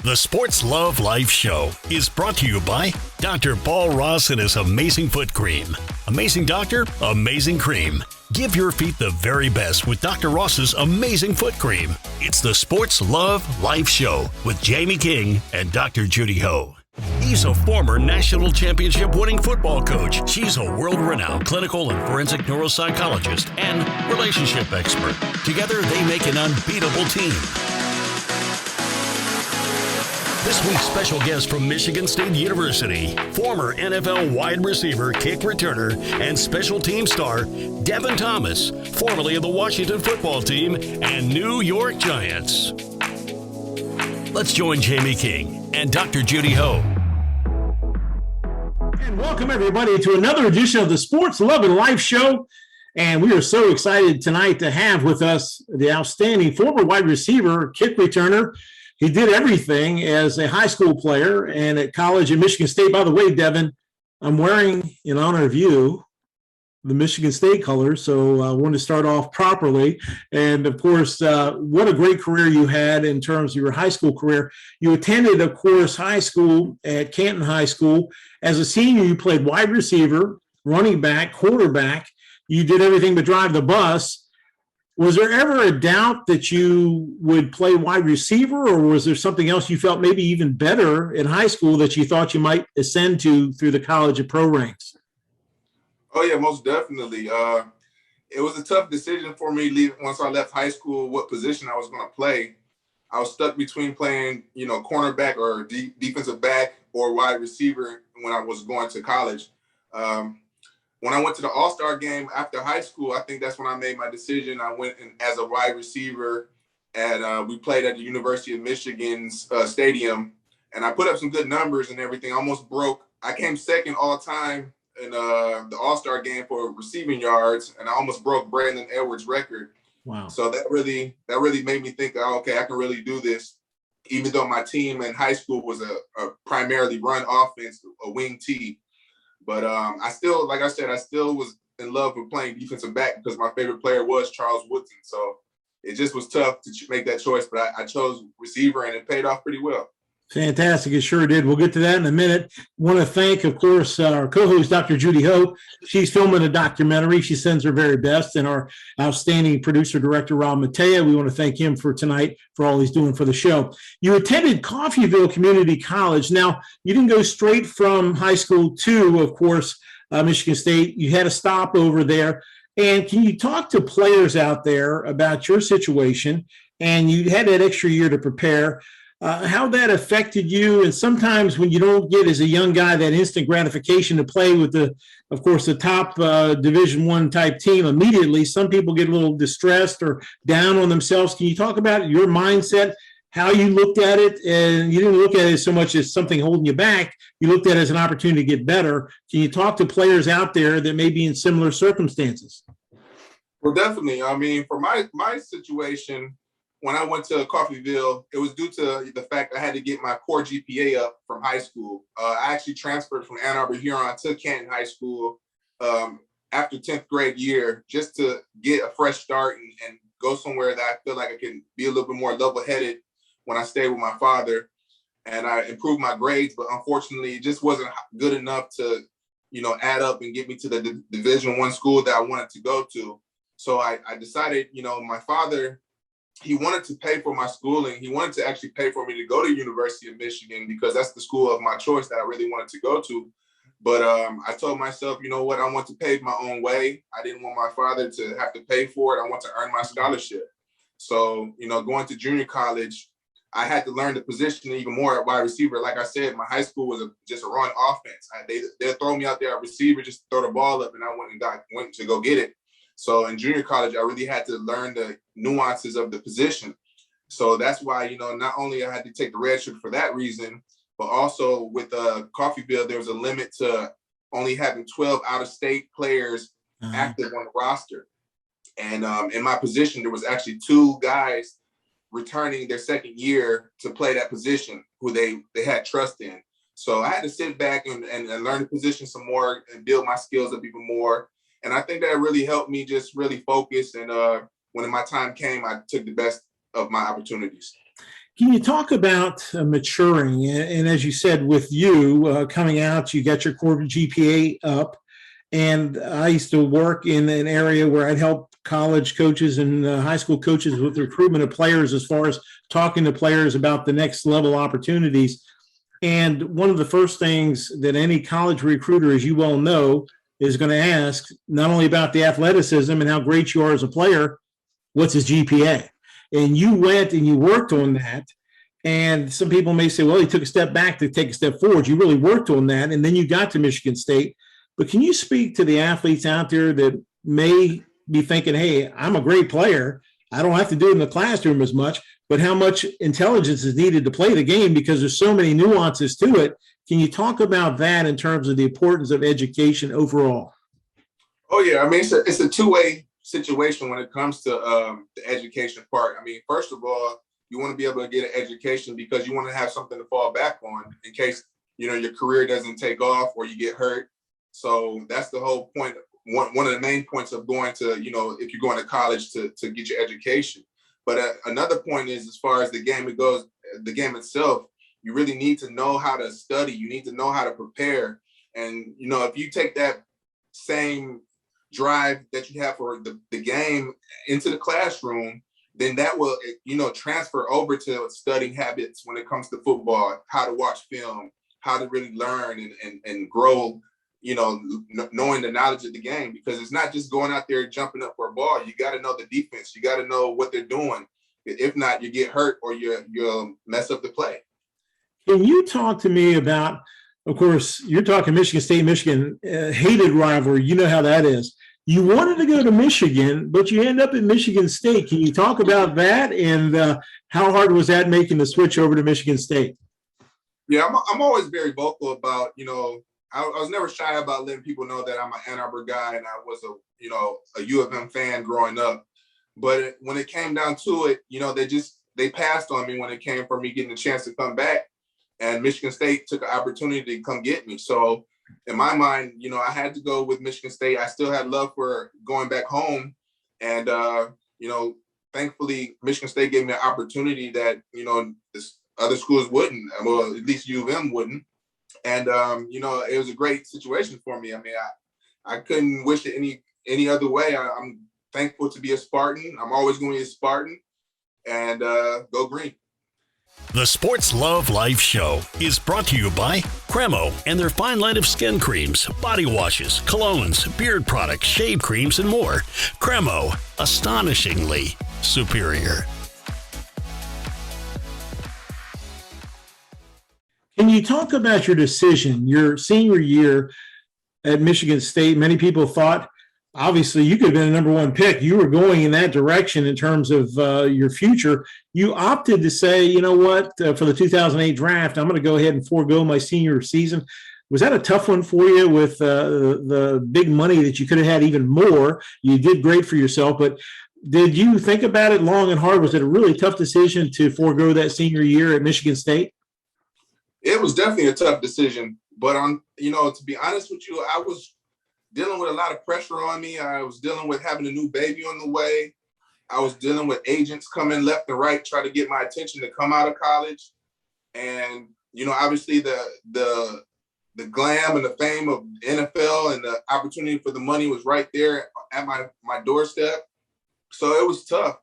The Sports Love Life Show is brought to you by Dr. Paul Ross and his amazing foot cream. Amazing doctor, amazing cream. Give your feet the very best with Dr. Ross's amazing foot cream. It's the Sports Love Life Show with Jamie King and Dr. Judy Ho. He's a former national championship winning football coach. She's a world-renowned clinical and forensic neuropsychologist and relationship expert. Together, they make an unbeatable team. This week's special guest from Michigan State University, former NFL wide receiver, kick returner, and special team star, Devin Thomas, formerly of the Washington football team and New York Giants. Let's join Jamie King and Dr. Judy Ho. And welcome everybody to another edition of the Sports Love and Life Show. And we are so excited tonight to have with us the outstanding former wide receiver, kick returner. He did everything as a high school player and at college at Michigan State. By the way, Devin, I'm wearing, in honor of you, the Michigan State colors, so I wanted to start off properly. And, of course, what a great career you had in terms of your high school career. You attended, of course, high school at Canton High School. As a senior, you played wide receiver, running back, quarterback. You did everything but drive the bus. Was there ever a doubt that you would play wide receiver, or was there something else you felt maybe even better in high school that you thought you might ascend to through the college and pro ranks? Oh, yeah, most definitely. It was a tough decision for me once I left high school, what position I was going to play. I was stuck between playing, cornerback or defensive back or wide receiver when I was going to college. When I went to the All-Star game after high school, I think that's when I made my decision. I went in as a wide receiver, and we played at the University of Michigan's stadium, and I put up some good numbers and everything. I came second all time in the All-Star game for receiving yards, and I almost broke Brandon Edwards' record. Wow! So that really made me think, okay, I can really do this, even though my team in high school was a primarily run offense, a wing T. But I still was in love with playing defensive back because my favorite player was Charles Woodson. So it just was tough to make that choice, but I chose receiver, and it paid off pretty well. Fantastic. It sure did. We'll get to that in a minute. I want to thank, of course, our co-host, Dr. Judy Ho. She's filming a documentary. She sends her very best. And our outstanding producer, director, Rob Matea. We want to thank him for tonight for all he's doing for the show. You attended Coffeyville Community College. Now, you didn't go straight from high school to, of course, Michigan State. You had a stop over there. And can you talk to players out there about your situation? And you had that extra year to prepare. How that affected you, and sometimes when you don't get as a young guy that instant gratification to play with the top Division I type team immediately, some people get a little distressed or down on themselves. Can you talk about your mindset, how you looked at it, and you didn't look at it so much as something holding you back, you looked at it as an opportunity to get better. Can you talk to players out there that may be in similar circumstances? Well, definitely. I mean, for my situation, when I went to Coffeyville, it was due to the fact I had to get my core GPA up from high school. I actually transferred from Ann Arbor, Huron to Canton High School after 10th grade year just to get a fresh start and go somewhere that I feel like I can be a little bit more level-headed when I stay with my father. And I improved my grades, but unfortunately, it just wasn't good enough to, add up and get me to the Division I school that I wanted to go to. So I decided, my father, he wanted to pay for my schooling. He wanted to actually pay for me to go to University of Michigan because that's the school of my choice that I really wanted to go to. But I told myself, you know what, I want to pay my own way. I didn't want my father to have to pay for it. I want to earn my scholarship. So, going to junior college, I had to learn the position even more at wide receiver. Like I said, my high school was just a run offense. They'll throw me out there at receiver, just throw the ball up, and I went to go get it. So in junior college, I really had to learn the nuances of the position. So that's why, not only I had to take the red shirt for that reason, but also with Coffeyville, there was a limit to only having 12 out-of-state players active on the roster. And in my position, there was actually 2 guys returning their second year to play that position who they had trust in. So I had to sit back and learn the position some more and build my skills up even more. And I think that really helped me just really focus. And when my time came, I took the best of my opportunities. Can you talk about maturing? And as you said, with you coming out, you got your core GPA up. And I used to work in an area where I'd help college coaches and high school coaches with the recruitment of players as far as talking to players about the next level opportunities. And one of the first things that any college recruiter, as you well know, is going to ask, not only about the athleticism and how great you are as a player, what's his GPA? And you went and you worked on that. And some people may say, well, he took a step back to take a step forward. You really worked on that. And then you got to Michigan State. But can you speak to the athletes out there that may be thinking, hey, I'm a great player. I don't have to do it in the classroom as much, but how much intelligence is needed to play the game because there's so many nuances to it. Can you talk about that in terms of the importance of education overall? Oh, yeah. I mean, it's a two-way situation when it comes to the education part. I mean, first of all, you want to be able to get an education because you want to have something to fall back on in case, your career doesn't take off or you get hurt. So that's the whole point. One of the main points of going to, if you're going to college to get your education. But another point is, as far as the game the game itself, you really need to know how to study. You need to know how to prepare. And, if you take that same drive that you have for the game into the classroom, then that will, transfer over to studying habits when it comes to football, how to watch film, how to really learn and grow, knowing the knowledge of the game, because it's not just going out there jumping up for a ball. You got to know the defense. You got to know what they're doing. If not, you get hurt or you'll mess up the play. Can you talk to me about, of course, you're talking Michigan State, Michigan, hated rivalry. You know how that is. You wanted to go to Michigan, but you end up at Michigan State. Can you talk about that and how hard was that making the switch over to Michigan State? Yeah, I'm always very vocal about, I was never shy about letting people know that I'm an Ann Arbor guy and I was a U of M fan growing up. But when it came down to it, they passed on me when it came for me getting a chance to come back. And Michigan State took an opportunity to come get me. So in my mind, I had to go with Michigan State. I still had love for going back home. And, thankfully, Michigan State gave me an opportunity that, other schools wouldn't, well, at least U of M wouldn't. And, it was a great situation for me. I mean, I couldn't wish it any other way. I'm thankful to be a Spartan. I'm always going to be a Spartan. And go green. The Sports Love Life Show is brought to you by Cremo and their fine line of skin creams, body washes, colognes, beard products, shave creams, and more. Cremo, astonishingly superior. Can you talk about your decision, your senior year at Michigan State? Many people thought, obviously, you could have been a number one pick. You were going in that direction in terms of your future. You opted to say, you know what, for the 2008 draft, I'm going to go ahead and forego my senior season. Was that a tough one for you with the big money that you could have had even more? You did great for yourself, but did you think about it long and hard? Was it a really tough decision to forego that senior year at Michigan State? It was definitely a tough decision. But, to be honest with you, I was dealing with a lot of pressure on me. I was dealing with having a new baby on the way. I was dealing with agents coming left and right, trying to get my attention to come out of college. And, obviously the glam and the fame of NFL and the opportunity for the money was right there at my doorstep. So it was tough.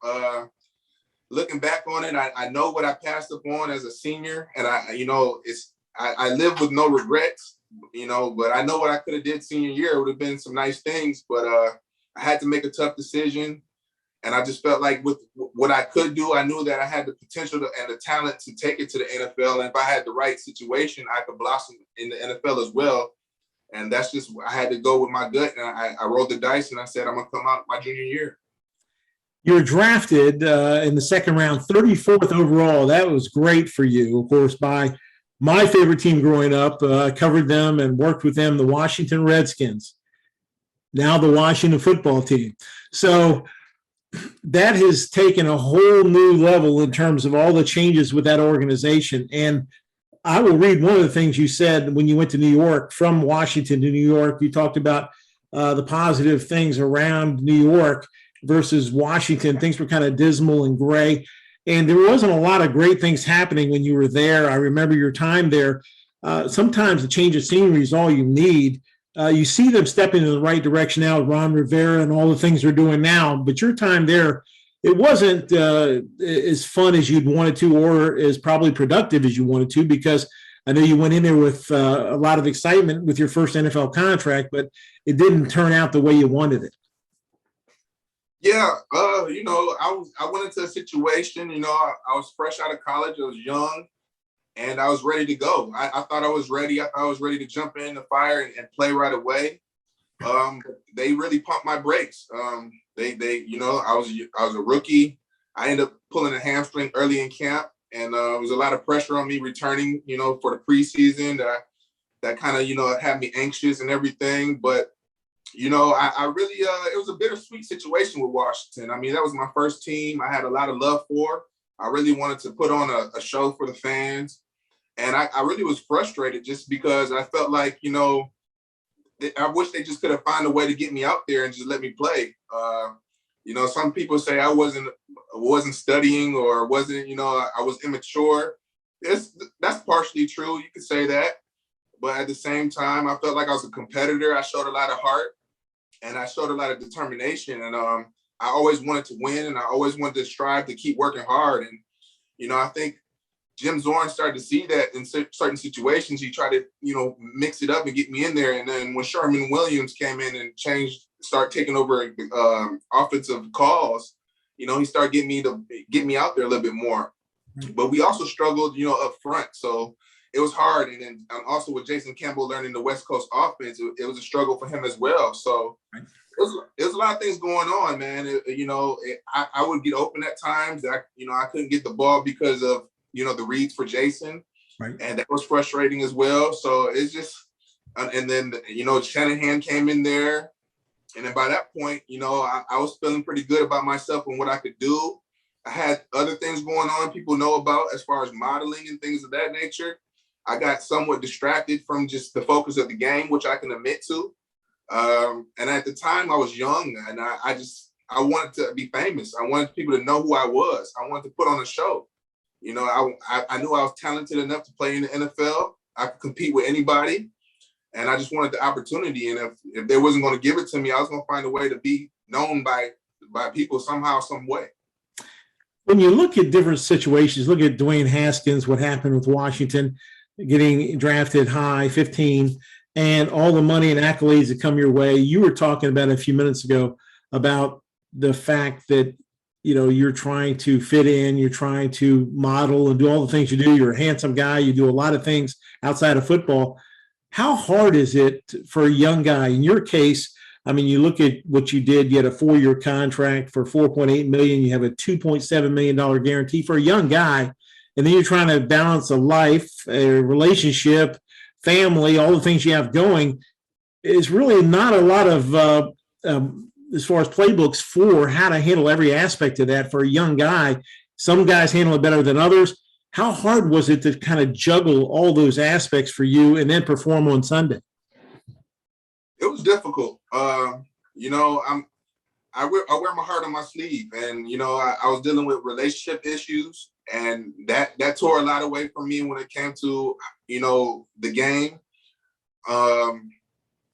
Looking back on it, I know what I passed up on as a senior. And I live with no regrets. But I know what I could have did senior year. It would have been some nice things, but I had to make a tough decision. And I just felt like with what I could do, I knew that I had the potential and the talent to take it to the NFL. And if I had the right situation, I could blossom in the NFL as well. And that's just, I had to go with my gut. And I rolled the dice and I said, I'm going to come out my junior year. You were drafted in the second round, 34th overall. That was great for you, of course, by my favorite team growing up. I covered them and worked with them, the Washington Redskins, now the Washington football team. So that has taken a whole new level in terms of all the changes with that organization. And I will read one of the things you said when you went to New York, from Washington to New York. You talked about the positive things around New York versus Washington. Things were kind of dismal and gray. And there wasn't a lot of great things happening when you were there. I remember your time there. Sometimes a change of scenery is all you need. You see them stepping in the right direction now, Ron Rivera and all the things they're doing now. But your time there, it wasn't as fun as you'd wanted to, or as probably productive as you wanted to, because I know you went in there with a lot of excitement with your first NFL contract, but it didn't turn out the way you wanted it. Yeah, I went into a situation, I was fresh out of college, I was young, and I was ready to go. I thought I was ready. I thought I was ready to jump in the fire and play right away. They really pumped my brakes. I was a rookie. I ended up pulling a hamstring early in camp, and there was a lot of pressure on me returning, for the preseason. That kind of, had me anxious and everything. But I really, it was a bittersweet situation with Washington. I mean, that was my first team I had a lot of love for. I really wanted to put on a show for the fans. And I really was frustrated just because I felt like, I wish they just could have found a way to get me out there and just let me play. Some people say I wasn't studying or wasn't, I was immature. That's partially true. You could say that. But at the same time, I felt like I was a competitor. I showed a lot of heart and I showed a lot of determination. And I always wanted to win, and I always wanted to strive to keep working hard. And, I think Jim Zorn started to see that in certain situations. He tried to, mix it up and get me in there. And then when Sherman Williams came in and started taking over offensive calls, he started getting me out there a little bit more. But we also struggled, up front. So it was hard. And then also with Jason Campbell learning the West Coast offense, it was a struggle for him as well. So it was a lot of things going on, man. I would get open at times. I couldn't get the ball because of, the reads for Jason. Right. And that was frustrating as well. So it's just, and then, Shanahan came in there. And then by that point, I was feeling pretty good about myself and what I could do. I had other things going on people know about as far as modeling and things of that nature. I got somewhat distracted from just the focus of the game, which I can admit to. And at the time I was young, and I wanted to be famous. I wanted people to know who I was. I wanted to put on a show. I knew I was talented enough to play in the NFL. I could compete with anybody. And I just wanted the opportunity. And if they wasn't going to give it to me, I was going to find a way to be known by people somehow, some way. When you look at different situations, look at Dwayne Haskins, what happened with Washington, getting drafted high, 15, and all the money and accolades that come your way. You were talking about a few minutes ago about the fact that, you're trying to fit in, you're trying to model and do all the things you do. You're a handsome guy. You do a lot of things outside of football. How hard is it for a young guy? In your case, I mean, you look at what you did. You had a 4-year contract for $4.8 million. You have a $2.7 million guarantee for a young guy. And then you're trying to balance a life, a relationship, family, all the things you have going. Is really not a lot of, as far as playbooks for how to handle every aspect of that for a young guy. Some guys handle it better than others. How hard was it to kind of juggle all those aspects for you and then perform on Sunday? It was difficult. I wear my heart on my sleeve, and I was dealing with relationship issues, and that tore a lot away from me when it came to the game.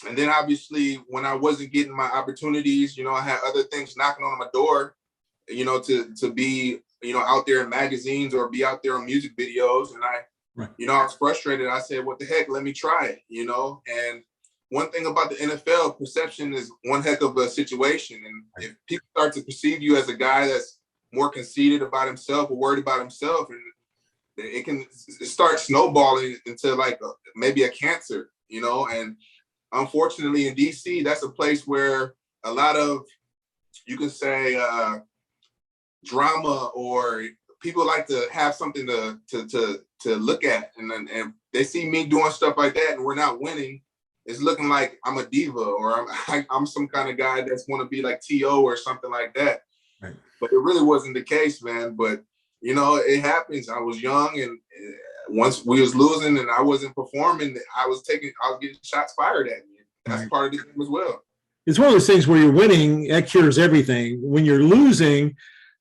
And then obviously when I wasn't getting my opportunities, I had other things knocking on my door, to be out there in magazines or be out there on music videos, and I was frustrated. I said, "What the heck? Let me try it." And one thing about the NFL, perception is one heck of a situation. And if people start to perceive you as a guy that's more conceited about himself or worried about himself, and it can start snowballing into maybe a cancer, And unfortunately in DC, that's a place where a lot of, you can say, drama, or people like to have something to look at. And they see me doing stuff like that and we're not winning. It's looking like I'm a diva, or I'm some kind of guy that's want to be like T.O. or something like that. Right. But it really wasn't the case, man. But, it happens. I was young, and once we was losing and I wasn't performing, I was getting shots fired at me. That's part of the game as well. It's one of those things where you're winning, that cures everything. When you're losing,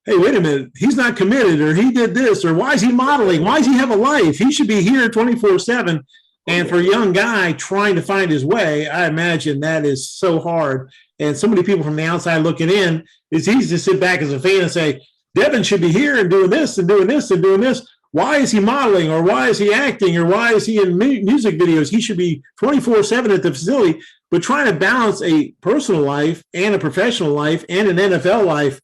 hey, wait a minute, he's not committed, or he did this, or why is he modeling? Why does he have a life? He should be here 24/7. And for a young guy trying to find his way, I imagine that is so hard. And so many people from the outside looking in, it's easy to sit back as a fan and say, Devin should be here and doing this and doing this and doing this. Why is he modeling, or why is he acting, or why is he in music videos? He should be 24/7 at the facility. But trying to balance a personal life and a professional life and an NFL life,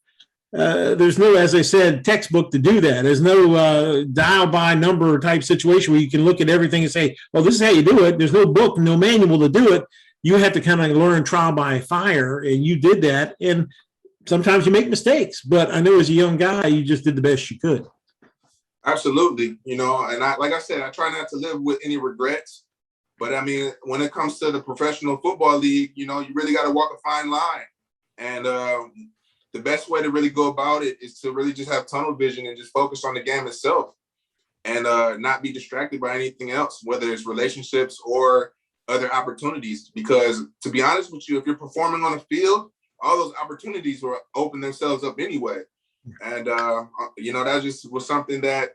there's no, as I said, textbook to do that. There's no dial by number type situation where you can look at everything and say, well, this is how you do it. There's no book, no manual to do it. You have to kind of learn trial by fire, and you did that. And sometimes you make mistakes, but I know as a young guy, you just did the best you could. Absolutely. And like I said, I try not to live with any regrets. But I mean, when it comes to the professional football league, you really got to walk a fine line. And the best way to really go about it is to really just have tunnel vision and just focus on the game itself, and not be distracted by anything else, whether it's relationships or other opportunities. Because to be honest with you, if you're performing on the field, all those opportunities will open themselves up anyway. And, that just was something that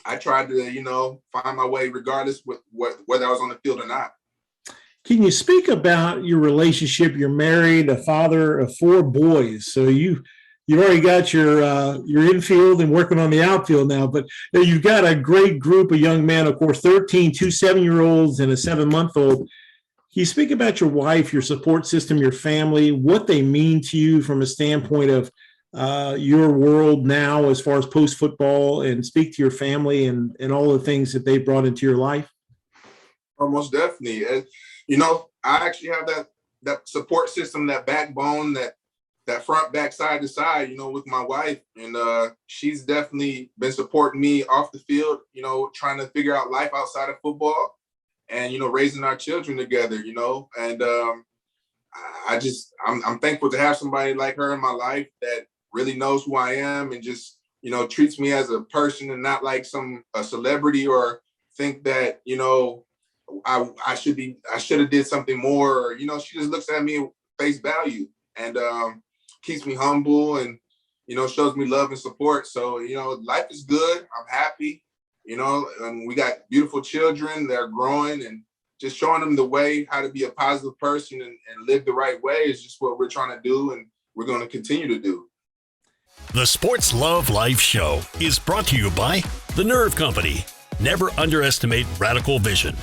I tried to, find my way regardless whether I was on the field or not. Can you speak about your relationship? You're married, a father of 4 boys. So you've already got your infield and working on the outfield now, but you've got a great group of young men, of course, 13, 2 7-year-olds and a 7-month-old. Can you speak about your wife, your support system, your family, what they mean to you from a standpoint of your world now as far as post-football, and speak to your family and all the things that they brought into your life? Most definitely. I actually have that support system, that backbone, that front, back, side to side, with my wife. And she's definitely been supporting me off the field, trying to figure out life outside of football, and, raising our children together, and I'm thankful to have somebody like her in my life that really knows who I am, and just, treats me as a person and not like a celebrity, or think that, I should have did something more. Or, she just looks at me at face value, and keeps me humble, and, shows me love and support. So, life is good. I'm happy, and we got beautiful children. They're growing, and just showing them the way how to be a positive person and live the right way is just what we're trying to do, and we're going to continue to do. The Sports Love Life Show is brought to you by The Nerve Company. Never underestimate radical vision.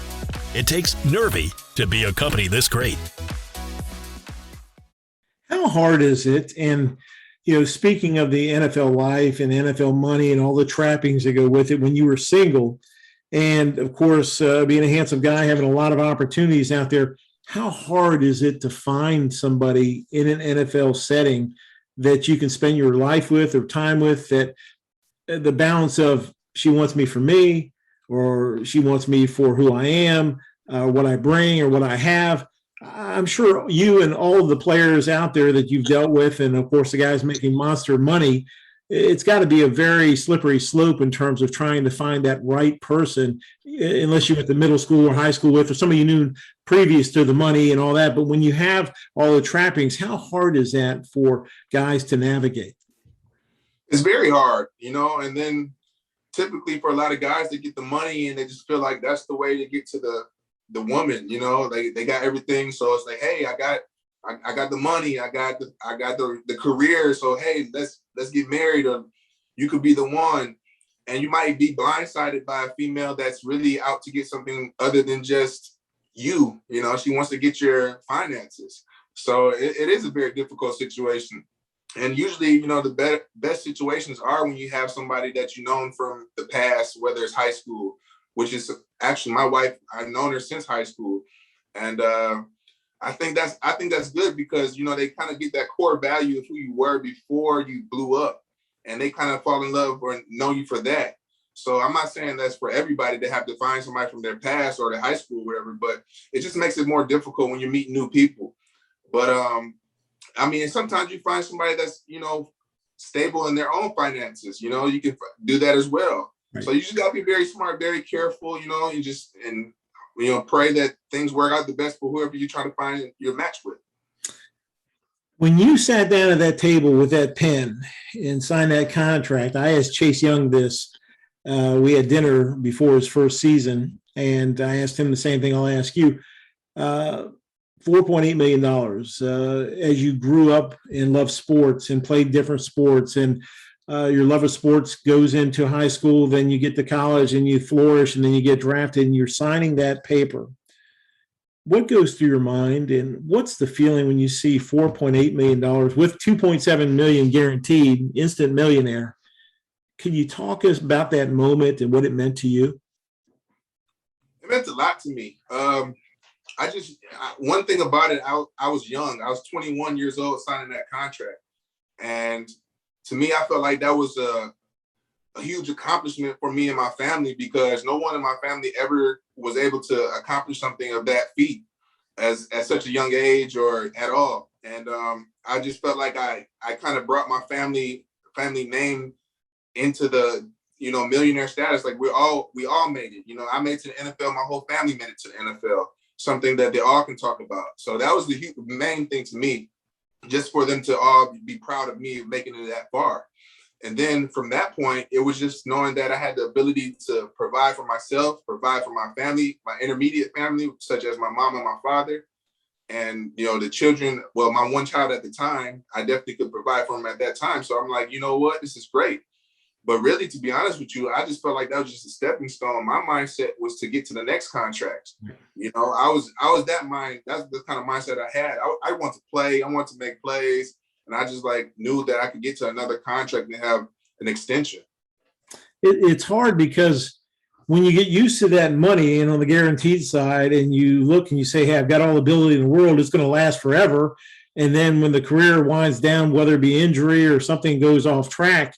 It takes nervy to be a company this great. How hard is it? And, speaking of the NFL life and NFL money and all the trappings that go with it, when you were single, and of course, being a handsome guy, having a lot of opportunities out there, how hard is it to find somebody in an NFL setting that you can spend your life with or time with, that the balance of she wants me for me, or she wants me for who I am, what I bring or what I have? I'm sure you and all of the players out there that you've dealt with, and of course the guys making monster money, it's got to be a very slippery slope in terms of trying to find that right person, unless you went to middle school or high school with, or somebody you knew previous to the money and all that. But when you have all the trappings, how hard is that for guys to navigate? It's very hard, and then typically for a lot of guys, they get the money and they just feel like that's the way to get to the woman, they got everything. So it's like, hey, I got the money, I got the career. So, hey, let's get married, or you could be the one. And you might be blindsided by a female that's really out to get something other than just you. She wants to get your finances. So it is a very difficult situation. And usually, the best situations are when you have somebody that you've known from the past, whether it's high school, which is actually my wife. I've known her since high school. And I think that's good, because, they kind of get that core value of who you were before you blew up, and they kind of fall in love or know you for that. So I'm not saying that's for everybody to have to find somebody from their past or their high school or whatever, but it just makes it more difficult when you meet new people. But sometimes you find somebody that's, stable in their own finances, you can do that as well. Right. So you just got to be very smart, very careful, and pray that things work out the best for whoever you try to find your match with. When you sat down at that table with that pen and signed that contract, I asked Chase Young this. We had dinner before his first season, and I asked him the same thing I'll ask you. $4.8 million. As you grew up and loved sports and played different sports, and your love of sports goes into high school, then you get to college and you flourish, and then you get drafted and you're signing that paper. What goes through your mind, and what's the feeling when you see $4.8 million with $2.7 million guaranteed, instant millionaire? Can you talk us about that moment and what it meant to you? It meant a lot to me. One thing about it, I was young. I was 21 years old signing that contract. And to me, I felt like that was a huge accomplishment for me and my family, because no one in my family ever was able to accomplish something of that feat at such a young age or at all. And I just felt like I kind of brought my family name into the, millionaire status. Like we all made it. I made it to the NFL. My whole family made it to the NFL. Something that they all can talk about. So that was the main thing to me, just for them to all be proud of me making it that far. And then from that point, it was just knowing that I had the ability to provide for myself, provide for my family, my intermediate family, such as my mom and my father, and, the children. Well, my one child at the time, I definitely could provide for him at that time. So I'm like, you know what, this is great. But really, to be honest with you, I just felt like that was just a stepping stone. My mindset was to get to the next contract. I was that mind. That's the kind of mindset I had. I want to play. I want to make plays. And I just knew that I could get to another contract and have an extension. It's hard because when you get used to that money and on the guaranteed side, and you look and you say, hey, I've got all the ability in the world, it's going to last forever. And then when the career winds down, whether it be injury or something goes off track,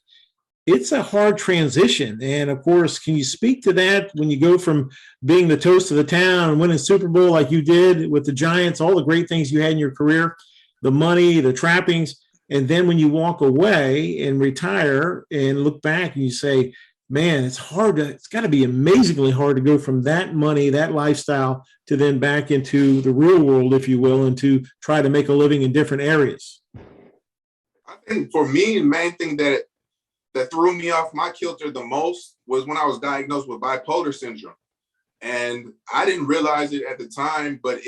it's a hard transition. And of course, can you speak to that when you go from being the toast of the town and winning Super Bowl like you did with the Giants, all the great things you had in your career, the money, the trappings, and then when you walk away and retire and look back and you say, man, it's got to be amazingly hard to go from that money, that lifestyle, to then back into the real world, if you will, and to try to make a living in different areas. I think for me, the main thing that threw me off my kilter the most was when I was diagnosed with bipolar syndrome. And I didn't realize it at the time, but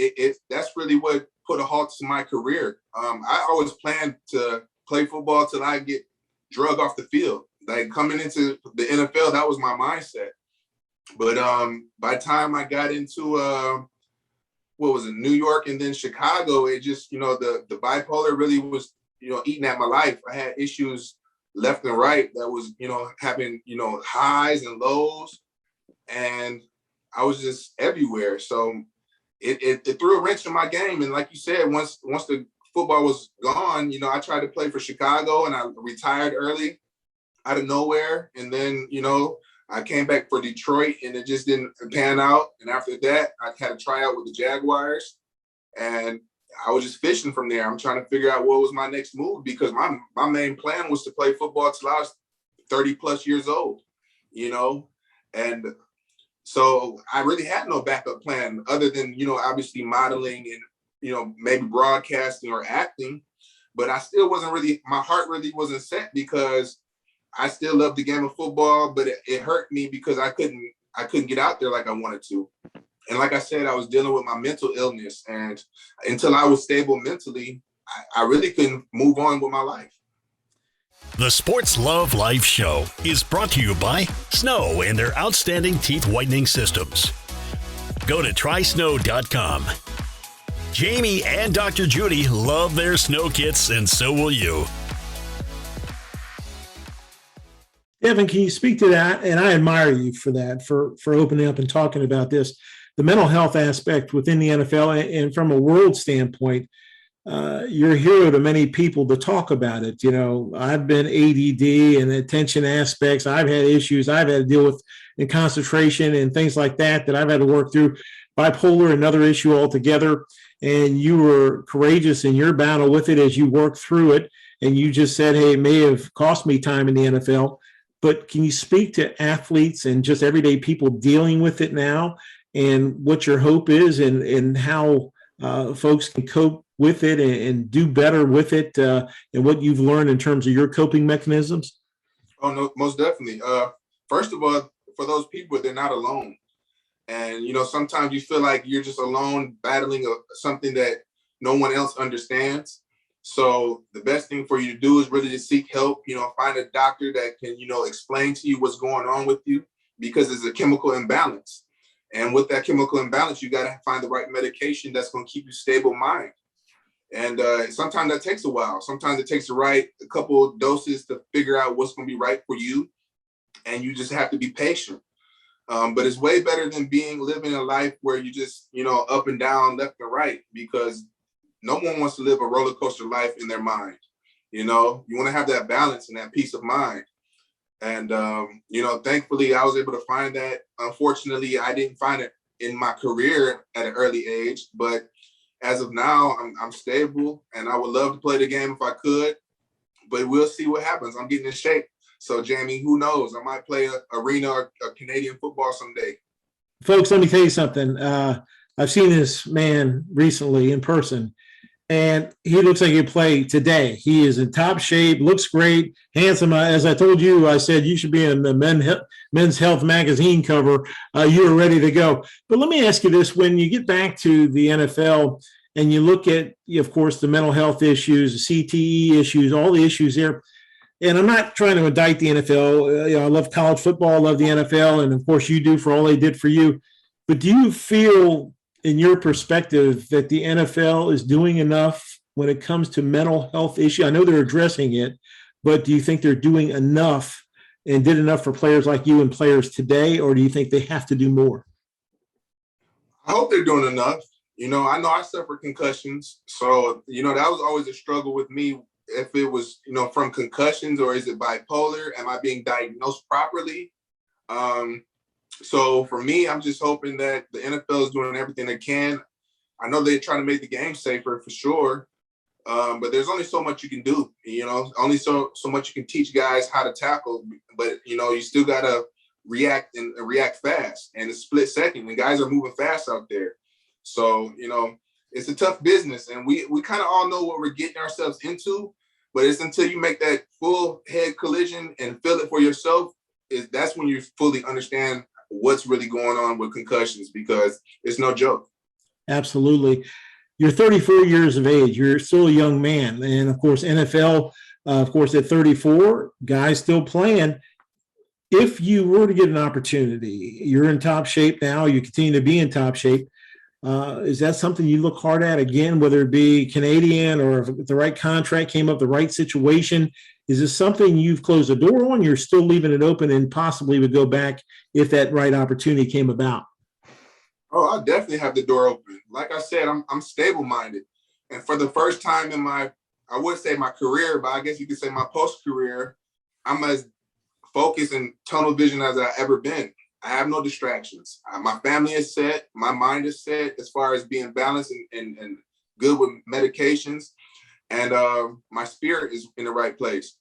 that's really what put a halt to my career. I always planned to play football till I get drug off the field. Like coming into the NFL, that was my mindset. But by the time I got into New York and then Chicago, it just, the bipolar really was, eating at my life. I had issues left and right that was, having, highs and lows, and I was just everywhere. So it threw a wrench in my game. And like you said, once the football was gone, I tried to play for Chicago and I retired early out of nowhere. And then, I came back for Detroit and it just didn't pan out. And after that, I had a tryout with the Jaguars, and I was just fishing from there. I'm trying to figure out what was my next move, because my main plan was to play football till I was 30 plus years old, and so I really had no backup plan other than, obviously modeling and, maybe broadcasting or acting, but I still wasn't really, my heart really wasn't set, because I still loved the game of football, but it hurt me because I couldn't get out there like I wanted to. And like I said, I was dealing with my mental illness, and until I was stable mentally, I really couldn't move on with my life. The Sports Love Life Show is brought to you by Snow and their outstanding teeth whitening systems. Go to trysnow.com. Jamie and Dr. Judy love their snow kits, and so will you. Devin, can you speak to that? And I admire you for that, for opening up and talking about this. The mental health aspect within the NFL, and from a world standpoint, you're a hero to many people to talk about it. I've been ADD and attention aspects. I've had issues I've had to deal with in concentration and things like that I've had to work through. Bipolar, another issue altogether. And you were courageous in your battle with it as you worked through it. And you just said, hey, it may have cost me time in the NFL. But can you speak to athletes and just everyday people dealing with it now, and what your hope is, and how folks can cope with it and do better with it, and what you've learned in terms of your coping mechanisms? Oh, no, most definitely. First of all, for those people, they're not alone. And, sometimes you feel like you're just alone battling something that no one else understands. So the best thing for you to do is really to seek help, find a doctor that can, explain to you what's going on with you, because it's a chemical imbalance. And with that chemical imbalance, you got to find the right medication that's going to keep you stable mind. And sometimes that takes a while. Sometimes it takes a couple of doses to figure out what's going to be right for you. And you just have to be patient. But it's way better than living a life where you just, up and down, left and right, because no one wants to live a roller coaster life in their mind. You want to have that balance and that peace of mind. And, thankfully I was able to find that. Unfortunately, I didn't find it in my career at an early age, but as of now, I'm stable, and I would love to play the game if I could, but we'll see what happens. I'm getting in shape. So, Jamie, who knows? I might play a arena or a Canadian football someday. Folks, let me tell you something. I've seen this man recently in person, and he looks like he play today. He is in top shape, looks great, handsome. As I told you, I said you should be in the Men's Health magazine cover. You are ready to go. But let me ask you this. When you get back to the NFL and you look at, of course, the mental health issues, the CTE issues, all the issues there, and I'm not trying to indict the NFL. I love college football. I love the NFL. And, of course, you do for all they did for you. But do you feel, in your perspective, that the NFL is doing enough when it comes to mental health issues? I know they're addressing it, but do you think they're doing enough and did enough for players like you and players today, or do you think they have to do more? I hope they're doing enough. I know I suffered concussions. So, that was always a struggle with me. If it was, from concussions, or is it bipolar? Am I being diagnosed properly? So for me, I'm just hoping that the NFL is doing everything they can. I know they're trying to make the game safer for sure. But there's only so much you can do, only so much you can teach guys how to tackle. But, you still got to react and react fast, and a split second. And guys are moving fast out there. So, it's a tough business, and we kind of all know what we're getting ourselves into. But it's until you make that full head collision and feel it for yourself, that's when you fully understand what's really going on with concussions, because it's no joke. Absolutely. You're 34 years of age. You're still a young man. And, of course, NFL, of course, at 34, guys still playing. If you were to get an opportunity, you're in top shape now, you continue to be in top shape. Is that something you look hard at again, whether it be Canadian, or if the right contract came up, the right situation? Is this something you've closed the door on? You're still leaving it open and possibly would go back if that right opportunity came about? Oh, I definitely have the door open. Like I said, I'm stable-minded. And for the first time in I would say my career, but I guess you could say my post-career, I'm as focused and tunnel vision as I've ever been. I have no distractions. My family is set. My mind is set as far as being balanced and good with medications. And my spirit is in the right place.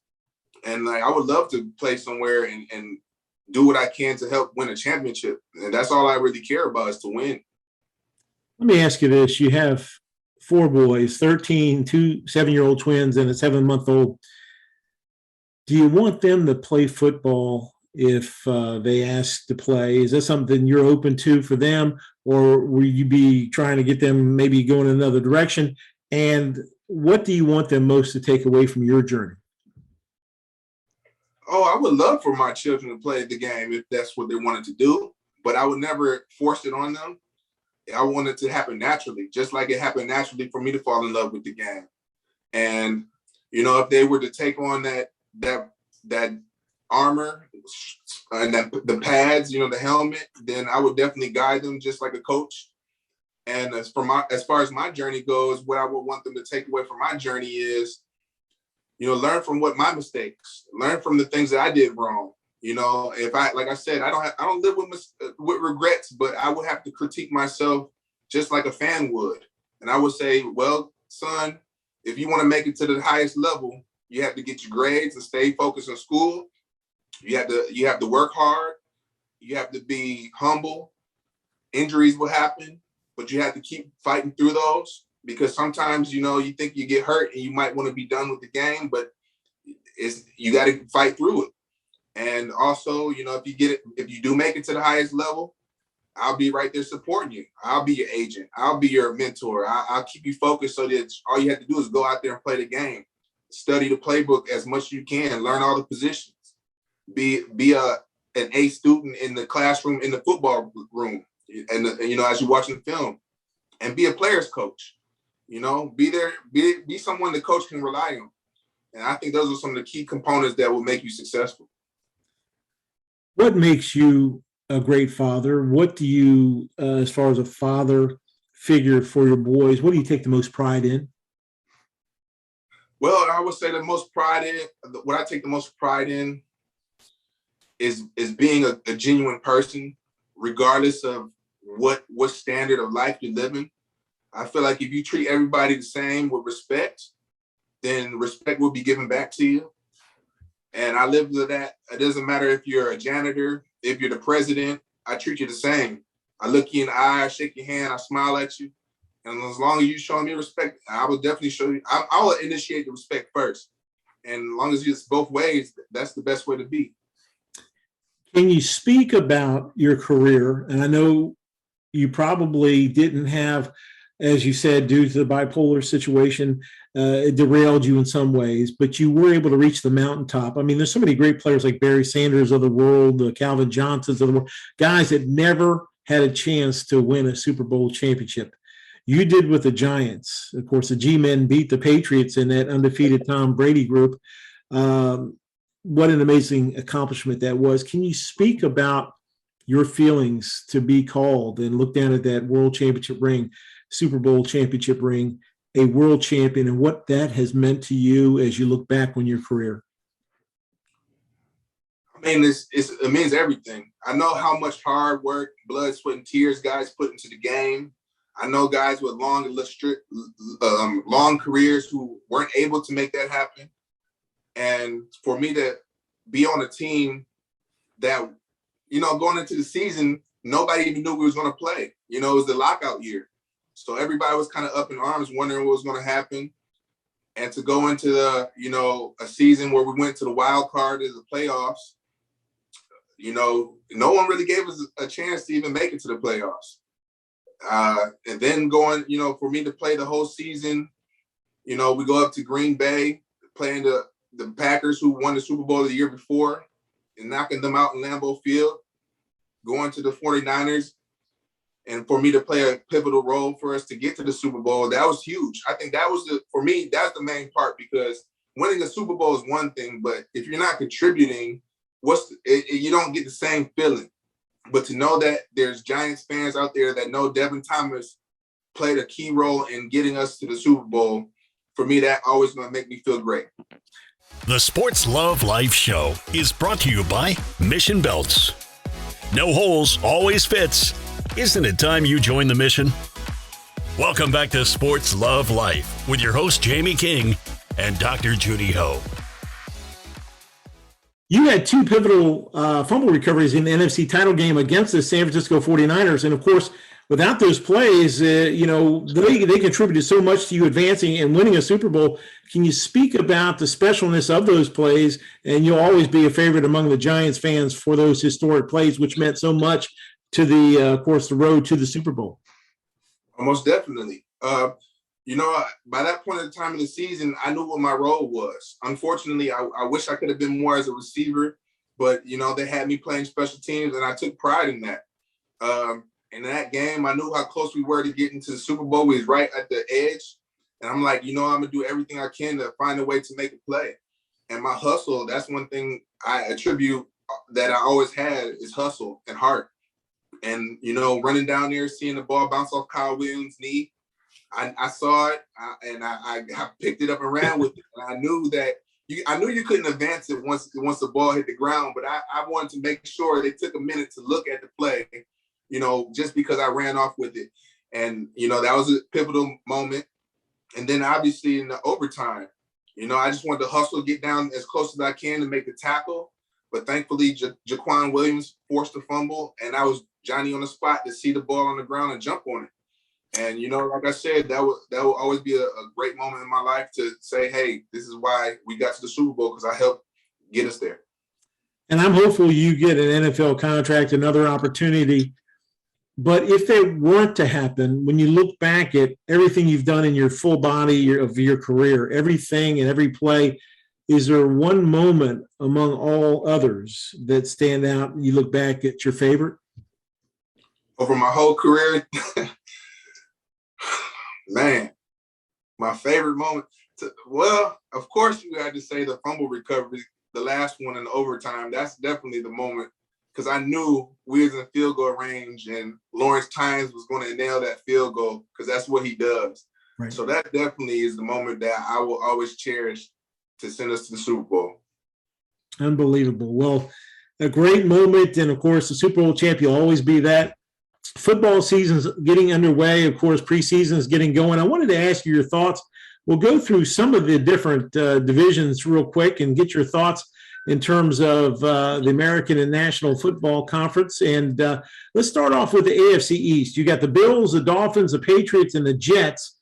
And I would love to play somewhere and do what I can to help win a championship. And that's all I really care about, is to win. Let me ask you this. You have 4 boys, 13, 2 7-year-old twins, and a 7-month-old. Do you want them to play football if they ask to play? Is that something you're open to for them, or will you be trying to get them maybe going in another direction? And what do you want them most to take away from your journey? Oh, I would love for my children to play the game if that's what they wanted to do, but I would never force it on them. I want it to happen naturally, just like it happened naturally for me to fall in love with the game. And, if they were to take on that armor and the pads, the helmet, then I would definitely guide them just like a coach. And as far as my journey goes, what I would want them to take away from my journey is, learn from my mistakes, learn from the things that I did wrong. If like I said, I don't live with regrets, but I would have to critique myself just like a fan would. And I would say, well, son, if you want to make it to the highest level, you have to get your grades and stay focused on school. You have to work hard. You have to be humble. Injuries will happen. but you have to keep fighting through those, because sometimes, you think you get hurt and you might want to be done with the game, but you got to fight through it. And also, if you do make it to the highest level, I'll be right there supporting you. I'll be your agent. I'll be your mentor. I'll keep you focused so that all you have to do is go out there and play the game. Study the playbook as much as you can. Learn all the positions. Be an A student in the classroom, in the football room, and as you're watching the film, and be a player's coach. Be there. Be someone the coach can rely on. And I think those are some of the key components that will make you successful. What makes you a great father? What do you, as far as a father figure for your boys, what do you take the most pride in? Well, I would say what I take the most pride in is being a genuine person, regardless of what standard of life you're living. I feel like if you treat everybody the same with respect, then respect will be given back to you. And I live with that. It doesn't matter if you're a janitor, if you're the president, I treat you the same. I look you in the eye, I shake your hand, I smile at you. And as long as you show me respect, I will definitely show you. I will initiate the respect first. And as long as it's both ways, that's the best way to be. Can you speak about your career? And I know you probably didn't have, as you said, due to the bipolar situation, it derailed you in some ways, but you were able to reach the mountaintop. I mean, there's so many great players like Barry Sanders of the world, the Calvin Johnsons of the world, guys that never had a chance to win a Super Bowl championship. You did with the Giants. Of course, the G-Men beat the Patriots in that undefeated Tom Brady group. What an amazing accomplishment that was. Can you speak about your feelings to be called and look down at that world championship ring, Super Bowl championship ring, a world champion, and what that has meant to you as you look back on your career? I mean, it means everything. I know how much hard work, blood, sweat, and tears guys put into the game. I know guys with long careers who weren't able to make that happen. And for me to be on a team that, going into the season, nobody even knew we was going to play. It was the lockout year. So everybody was kind of up in arms, wondering what was going to happen. And to go into a season where we went to the wild card as the playoffs, no one really gave us a chance to even make it to the playoffs. And then going, for me to play the whole season, we go up to Green Bay, playing the Packers, who won the Super Bowl the year before, and knocking them out in Lambeau Field, going to the 49ers. And for me to play a pivotal role for us to get to the Super Bowl, that was huge. I think that was for me, that's the main part, because winning a Super Bowl is one thing, but if you're not contributing, you don't get the same feeling. But to know that there's Giants fans out there that know Devin Thomas played a key role in getting us to the Super Bowl, for me, that always going to make me feel great. The Sports Love Life Show is brought to you by Mission Belts. No holes, always fits. Isn't it time you join the mission? Welcome back to Sports Love Life with your host, Jamie King and Dr. Judy Ho. You had two pivotal fumble recoveries in the NFC title game against the San Francisco 49ers. And, of course, without those plays, they contributed so much to you advancing and winning a Super Bowl. Can you speak about the specialness of those plays? And you'll always be a favorite among the Giants fans for those historic plays, which meant so much to the road to the Super Bowl. Most definitely. By that point in the time in the season, I knew what my role was. Unfortunately, I wish I could have been more as a receiver, but, they had me playing special teams, and I took pride in that. In that game, I knew how close we were to getting to the Super Bowl. We was right at the edge. And I'm like, I'm going to do everything I can to find a way to make a play. And my hustle, that's one thing I attribute that I always had, is hustle and heart. And, running down there, seeing the ball bounce off Kyle Williams' knee, I saw it, and I picked it up and ran with it. And I knew that you couldn't advance it once the ball hit the ground, but I wanted to make sure they took a minute to look at the play, just because I ran off with it. And, that was a pivotal moment. And then obviously in the overtime, I just wanted to hustle, get down as close as I can to make the tackle. But thankfully, Jaquan Williams forced a fumble, and I was Johnny on the spot to see the ball on the ground and jump on it. And, like I said, that will always be a great moment in my life to say, hey, this is why we got to the Super Bowl, because I helped get us there. And I'm hopeful you get an NFL contract, another opportunity. But if that weren't to happen, when you look back at everything you've done in your full body of your career, everything and every play, is there one moment among all others that stand out and you look back at your favorite? Over my whole career, man, my favorite moment. Well, of course, you had to say the fumble recovery, the last one in overtime. That's definitely the moment, because I knew we was in field goal range and Lawrence Tynes was going to nail that field goal, because that's what he does. Right. So that definitely is the moment that I will always cherish to send us to the Super Bowl. Unbelievable. Well, a great moment. And, of course, the Super Bowl champ, you'll always be that. Football season's getting underway. Of course, preseason is getting going. I wanted to ask you your thoughts. We'll go through some of the different divisions real quick and get your thoughts in terms of the American and National Football Conference. And let's start off with the AFC East. You got the Bills, the Dolphins, the Patriots, and the Jets.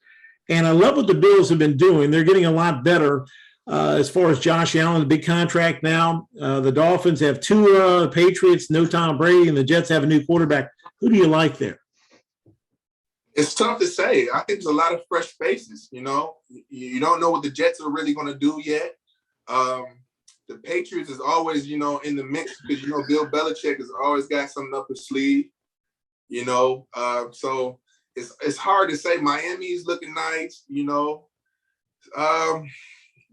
And I love what the Bills have been doing. They're getting a lot better as far as Josh Allen, the big contract now. The Dolphins have Tua, Patriots, no Tom Brady, and the Jets have a new quarterback. Who do you like there? It's tough to say. I think there's a lot of fresh faces. You don't know what the Jets are really going to do yet. The Patriots is always, in the mix, because, Bill Belichick has always got something up his sleeve, so it's hard to say. Miami's looking nice,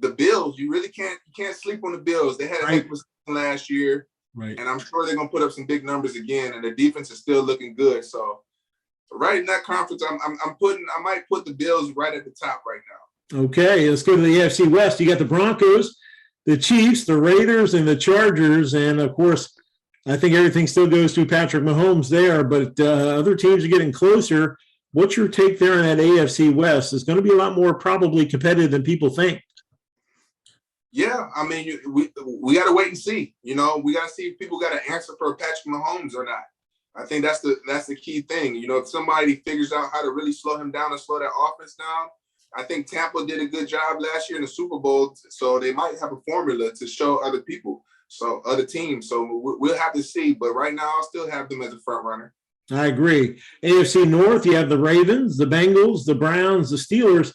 the Bills, you really can't sleep on the Bills. They had a heck of a season last year. Right. And I'm sure they're going to put up some big numbers again, and the defense is still looking good. So right in that conference, I might put the Bills right at the top right now. Okay, let's go to the AFC West. You got the Broncos, the Chiefs, the Raiders, and the Chargers. And, of course, I think everything still goes through Patrick Mahomes there, but other teams are getting closer. What's your take there on that AFC West? It's going to be a lot more probably competitive than people think. Yeah, I mean, we got to wait and see. We got to see if people got an answer for Patrick Mahomes or not. I think that's the key thing. If somebody figures out how to really slow him down and slow that offense down, I think Tampa did a good job last year in the Super Bowl, so they might have a formula to show other people, so other teams. So we'll have to see. But right now, I'll still have them as a front runner. I agree. AFC North, you have the Ravens, the Bengals, the Browns, the Steelers.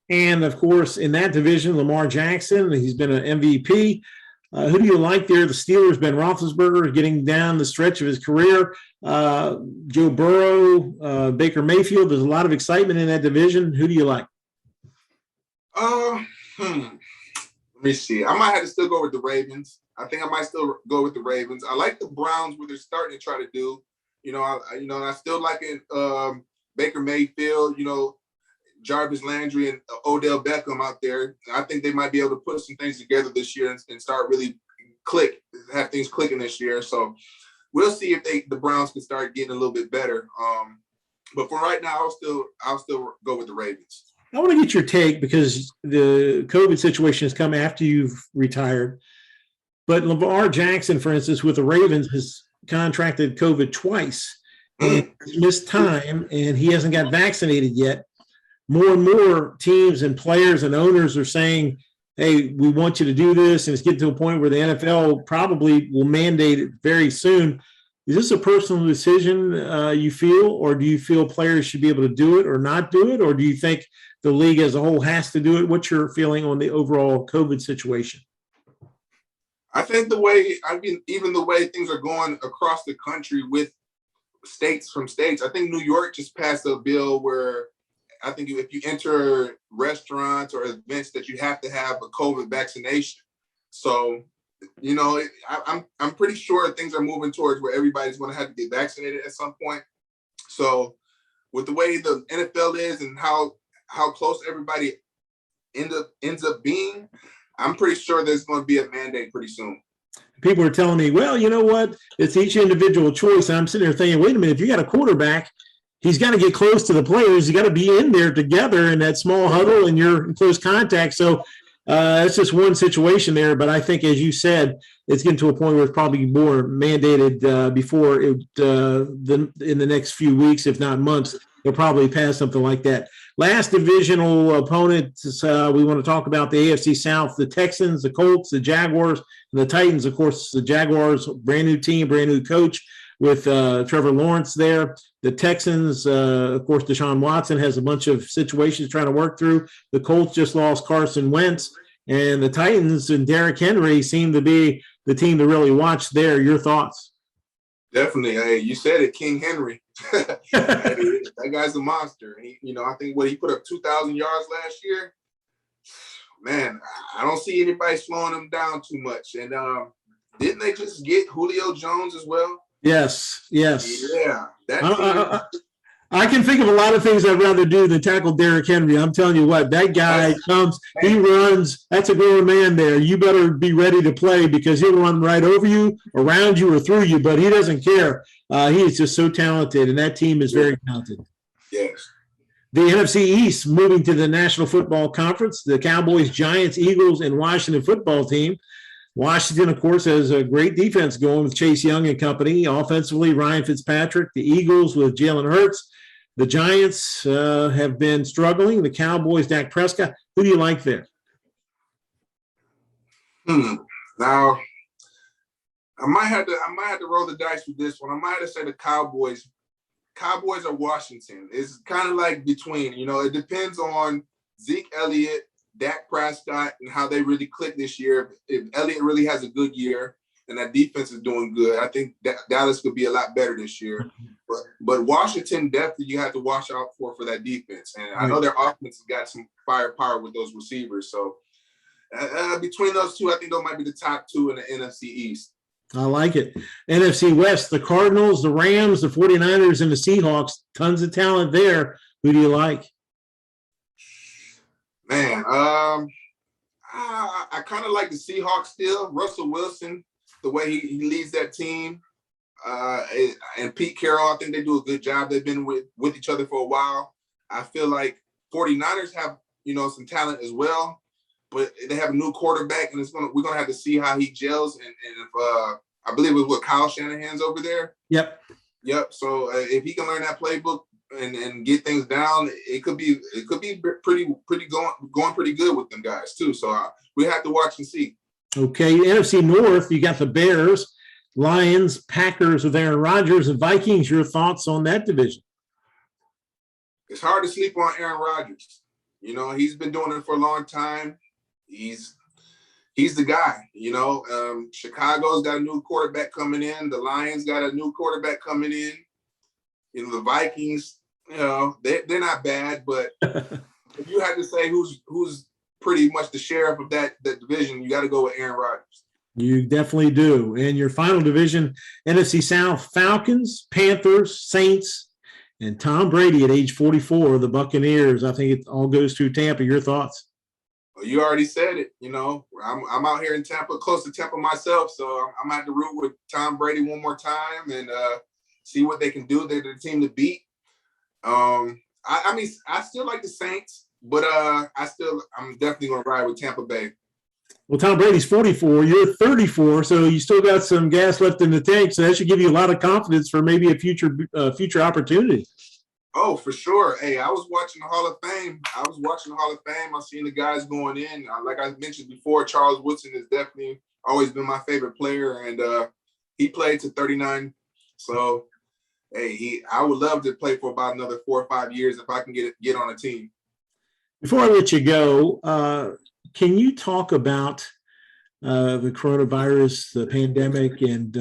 And, of course, in that division, Lamar Jackson, he's been an MVP. Who do you like there? The Steelers, Ben Roethlisberger, getting down the stretch of his career. Joe Burrow, Baker Mayfield. There's a lot of excitement in that division. Who do you like? Let me see. I might have to still go with the Ravens. I think I might still go with the Ravens. I like the Browns, what they're starting to try to do. I still like it. Baker Mayfield, Jarvis Landry and Odell Beckham out there. I think they might be able to put some things together this year and start really have things clicking this year. So we'll see if the Browns can start getting a little bit better. But for right now, I'll still go with the Ravens. I want to get your take, because the COVID situation has come after you've retired. But Lamar Jackson, for instance, with the Ravens, has contracted COVID twice and missed time, and he hasn't got vaccinated yet. More and more teams and players and owners are saying, hey, we want you to do this. And it's getting to a point where the NFL probably will mandate it very soon. Is this a personal decision you feel, or do you feel players should be able to do it or not do it? Or do you think the league as a whole has to do it? What's your feeling on the overall COVID situation? I think even the way things are going across the country with states, I think New York just passed a bill where I think if you enter restaurants or events that you have to have a COVID vaccination. So, I'm pretty sure things are moving towards where everybody's going to have to get vaccinated at some point. So with the way the NFL is and how close everybody ends up being, I'm pretty sure there's going to be a mandate pretty soon. People are telling me, well, you know what? It's each individual choice. And I'm sitting there thinking, wait a minute, if you got a quarterback, he's got to get close to the players. You got to be in there together in that small huddle, and you're in close contact. So that's just one situation there. But I think, as you said, it's getting to a point where it's probably more mandated before in the next few weeks, if not months, They'll probably pass something like that. Last divisional opponent, we want to talk about the AFC South, the Texans, the Colts, the Jaguars, and the Titans. Of course, the Jaguars, brand new team, brand new coach with Trevor Lawrence there. The Texans, of course, Deshaun Watson has a bunch of situations trying to work through. The Colts just lost Carson Wentz. And the Titans and Derrick Henry seem to be the team to really watch there. Your thoughts? Definitely. Hey, you said it, King Henry. That guy's a monster. I think he put up 2,000 yards last year. Man, I don't see anybody slowing him down too much. And didn't they just get Julio Jones as well? Yes. Yeah. I can think of a lot of things I'd rather do than tackle Derrick Henry. I'm telling you what, that guy comes, he runs. That's a grown man there. You better be ready to play because he'll run right over you, around you, or through you, but he doesn't care. He is just so talented, and that team is very talented. Yes. The NFC East moving to the National Football Conference, the Cowboys, Giants, Eagles, and Washington football team. Washington, of course, has a great defense going with Chase Young and company. Offensively, Ryan Fitzpatrick. The Eagles with Jalen Hurts. The Giants have been struggling. The Cowboys, Dak Prescott. Who do you like there? Now, I might have to roll the dice with this one. I might have to say the Cowboys. Cowboys or Washington. It's kind of like between. It depends on Zeke Elliott, Dak Prescott, and how they really click this year. If Elliott really has a good year and that defense is doing good, I think Dallas could be a lot better this year. But Washington, definitely you have to watch out for that defense. And I know their offense has got some firepower with those receivers. So between those two, I think those might be the top two in the NFC East. I like it. NFC West, the Cardinals, the Rams, the 49ers, and the Seahawks. Tons of talent there. Who do you like? Man, I kind of like the Seahawks still. Russell Wilson, the way he leads that team. And Pete Carroll, I think they do a good job. They've been with each other for a while. I feel like 49ers have, some talent as well, but they have a new quarterback, and we're gonna have to see how he gels. And if I believe it was Kyle Shanahan's over there. Yep. So if he can learn that playbook and get things down, it could be pretty going pretty good with them guys too. So we have to watch and see. Okay, NFC North, you got the Bears, Lions, Packers with Aaron Rodgers, and Vikings. Your thoughts on that division? It's hard to sleep on Aaron Rodgers. He's been doing it for a long time. He's the guy. Chicago's got a new quarterback coming in. The Lions got a new quarterback coming in. The Vikings, they're not bad, but if you had to say who's pretty much the sheriff of that division, you got to go with Aaron Rodgers. You definitely do. And your final division, NFC South, Falcons, Panthers, Saints, and Tom Brady at age 44, the Buccaneers. I think it all goes through Tampa. Your thoughts? Well, you already said it. I'm out here in Tampa, close to Tampa myself, so I'm going to root with Tom Brady one more time and see what they can do. They're the team to beat. I still like the Saints, but I'm definitely going to ride with Tampa Bay. Well, Tom Brady's 44. You're 34, so you still got some gas left in the tank. So that should give you a lot of confidence for maybe a future opportunity. Oh, for sure. Hey, I was watching the Hall of Fame. I've seen the guys going in. Like I mentioned before, Charles Woodson has definitely always been my favorite player, and he played to 39. So, hey, I would love to play for about another 4 or 5 years if I can get on a team. Before I let you go, can you talk about the coronavirus, the pandemic, and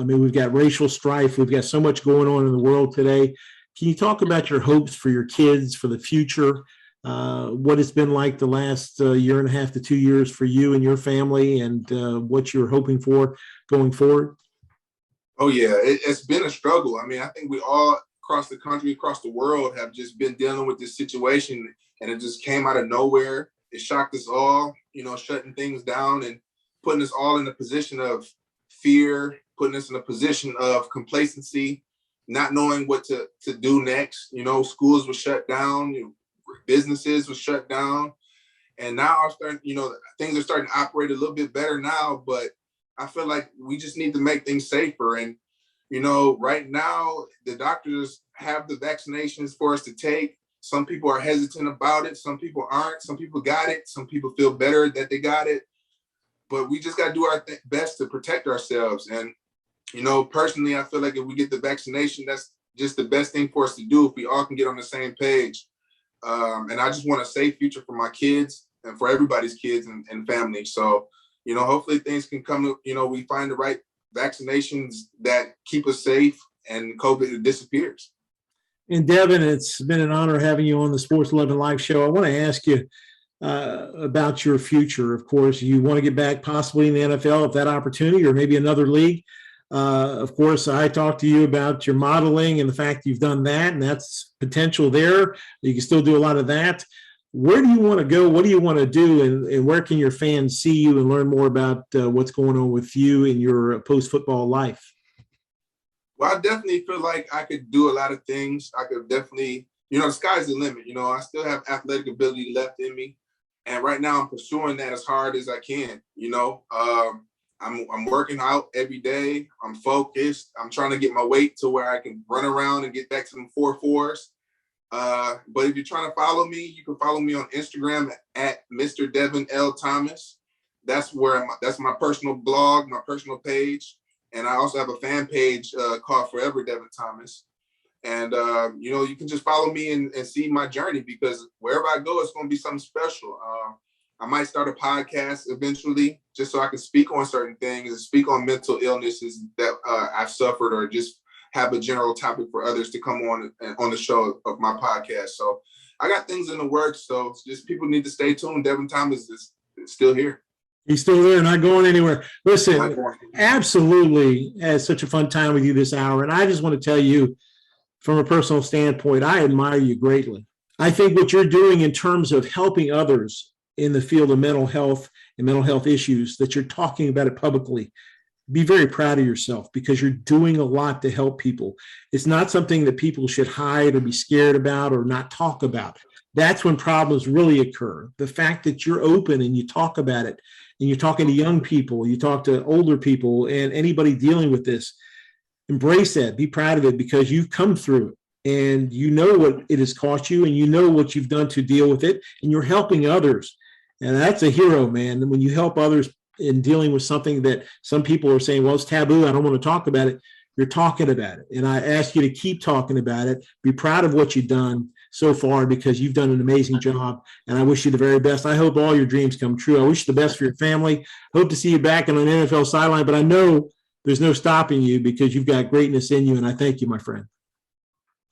we've got racial strife. We've got so much going on in the world today. Can you talk about your hopes for your kids, for the future, what it's been like the last year and a half to 2 years for you and your family, and what you're hoping for going forward? Oh, yeah, it's been a struggle. I think we all across the country, across the world have just been dealing with this situation, and it just came out of nowhere. It shocked us all, shutting things down and putting us all in a position of fear, putting us in a position of complacency, not knowing what to do next. Schools were shut down, businesses were shut down, and now things are starting to operate a little bit better now, but I feel like we just need to make things safer. And, right now the doctors have the vaccinations for us to take. Some people are hesitant about it. Some people aren't. Some people got it. Some people feel better that they got it. But we just got to do our best to protect ourselves. And, personally, I feel like if we get the vaccination, that's just the best thing for us to do if we all can get on the same page. And I just want a safe future for my kids and for everybody's kids and family. So, hopefully things can come to, we find the right vaccinations that keep us safe and COVID disappears. And Devin, it's been an honor having you on the Sports 11 Live show. I want to ask you about your future. Of course, you want to get back possibly in the NFL if that opportunity, or maybe another league. Of course, I talked to you about your modeling and the fact you've done that, and that's potential there. You can still do a lot of that. Where do you want to go? What do you want to do? And where can your fans see you and learn more about what's going on with you in your post-football life? Well, I definitely feel like I could do a lot of things. I could definitely, the sky's the limit. I still have athletic ability left in me. And right now I'm pursuing that as hard as I can. I'm working out every day. I'm focused. I'm trying to get my weight to where I can run around and get back to them 4.4s. But if you're trying to follow me, you can follow me on Instagram at Mr. Devin L. Thomas. That's my personal blog, my personal page. And I also have a fan page called Forever Devin Thomas. And, you can just follow me and see my journey, because wherever I go, it's going to be something special. I might start a podcast eventually just so I can speak on certain things and speak on mental illnesses that I've suffered, or just have a general topic for others to come on the show of my podcast. So I got things in the works. So just people need to stay tuned. Devin Thomas is still here. He's still there, not going anywhere. Listen, absolutely had such a fun time with you this hour. And I just want to tell you, from a personal standpoint, I admire you greatly. I think what you're doing in terms of helping others in the field of mental health and mental health issues, that you're talking about it publicly, be very proud of yourself, because you're doing a lot to help people. It's not something that people should hide or be scared about or not talk about. That's when problems really occur. The fact that you're open and you talk about it, and you're talking to young people, you talk to older people, and anybody dealing with this, embrace that, be proud of it, because you've come through it and you know what it has cost you, and you know what you've done to deal with it, and you're helping others. And that's a hero, man. And when you help others in dealing with something that some people are saying, well, it's taboo, I don't want to talk about it, you're talking about it. And I ask you to keep talking about it. Be proud of what you've done so far, because you've done an amazing job, and I wish you the very best. I hope all your dreams come true. I wish you the best for your family. Hope to see you back on an NFL sideline, but I know there's no stopping you, because you've got greatness in you, and I thank you, my friend.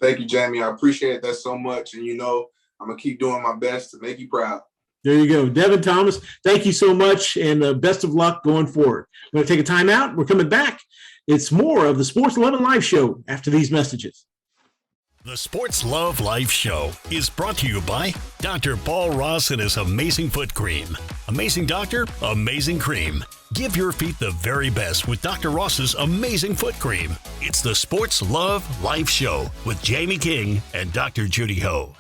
Thank you, Jamie. I appreciate that so much, and I'm going to keep doing my best to make you proud. There you go. Devin Thomas, thank you so much, and best of luck going forward. We're going to take a time out. We're coming back. It's more of the Sports 11 Live show after these messages. The Sports Love Life Show is brought to you by Dr. Paul Ross and his amazing foot cream. Amazing doctor, amazing cream. Give your feet the very best with Dr. Ross's amazing foot cream. It's the Sports Love Life Show with Jamie King and Dr. Judy Ho.